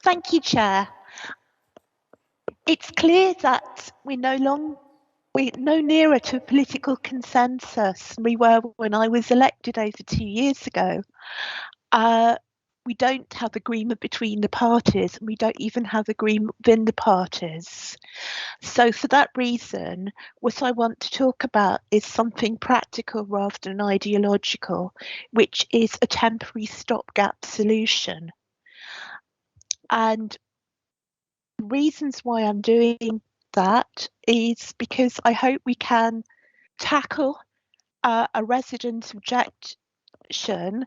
Thank you, Chair. It's clear that we're no nearer to a political consensus than we were when I was elected over 2 years ago. We don't have agreement between the parties, and we don't even have agreement within the parties. So for that reason, what I want to talk about is something practical rather than ideological, which is a temporary stopgap solution. And the reasons why I'm doing that is because I hope we can tackle a resident's objection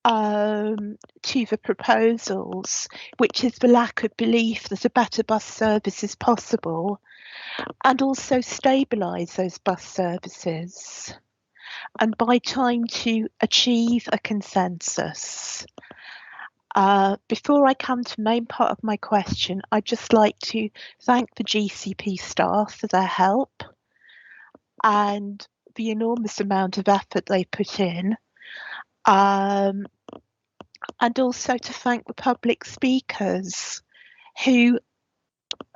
to the proposals, which is the lack of belief that a better bus service is possible, and also stabilise those bus services and by time to achieve a consensus. Before I come to the main part of my question, I'd just like to thank the GCP staff for their help and the enormous amount of effort they put in. And also to thank the public speakers who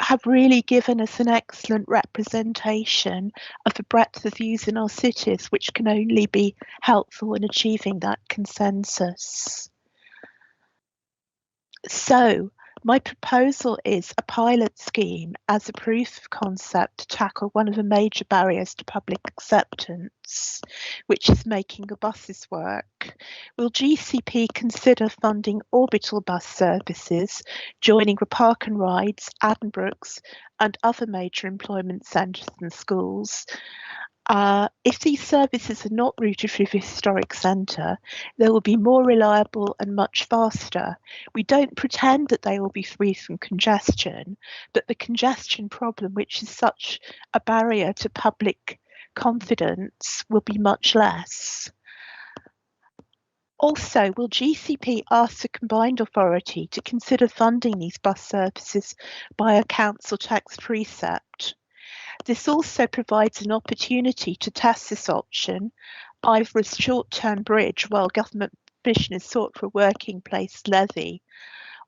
have really given us an excellent representation of the breadth of views in our cities, which can only be helpful in achieving that consensus. So, my proposal is a pilot scheme as a proof of concept to tackle one of the major barriers to public acceptance, which is making the buses work. Will GCP consider funding orbital bus services, joining the Park and Rides, Addenbrooke's and other major employment centres and schools? If these services are not routed through the historic centre, they will be more reliable and much faster. We don't pretend that they will be free from congestion, but the congestion problem, which is such a barrier to public confidence, will be much less. Also, will GCP ask the combined authority to consider funding these bus services by a council tax precept? This also provides an opportunity to test this option, either as a short-term bridge while government permission is sought for a working place levy,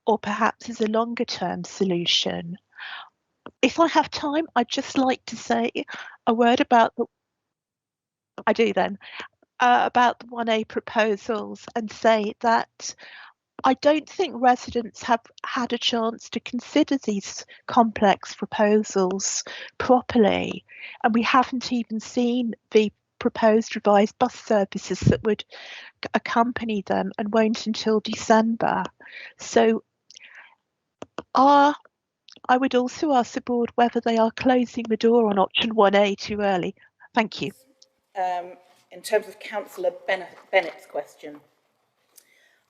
or perhaps as a longer-term solution. If I have time, I'd just like to say a word about about the 1A proposals and say that I don't think residents have had a chance to consider these complex proposals properly, and we haven't even seen the proposed revised bus services that would accompany them and won't until December. So I would also ask the board whether they are closing the door on option 1A too early. Thank you. In terms of Cllr Bennett's question,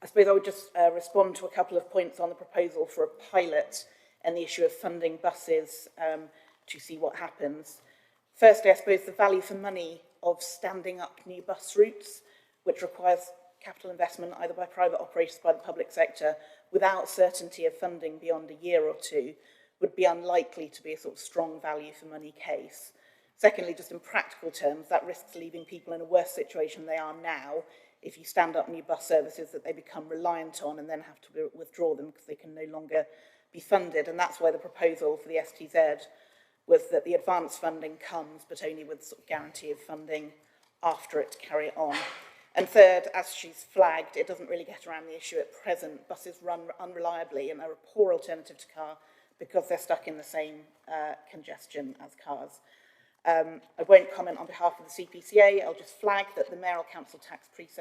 I suppose I would just respond to a couple of points on the proposal for a pilot and the issue of funding buses to see what happens. Firstly, I suppose the value for money of standing up new bus routes, which requires capital investment either by private operators or by the public sector, without certainty of funding beyond a year or two, would be unlikely to be a sort of strong value for money case. Secondly, just in practical terms, that risks leaving people in a worse situation than they are now if you stand up new bus services that they become reliant on and then have to withdraw them because they can no longer be funded. And that's why the proposal for the STZ was that the advance funding comes, but only with sort of guarantee of funding after it to carry it on. And third, as she's flagged, it doesn't really get around the issue at present. Buses run unreliably and are a poor alternative to car because they're stuck in the same congestion as cars. I won't comment on behalf of the CPCA. I'll just flag that the mayoral council tax precept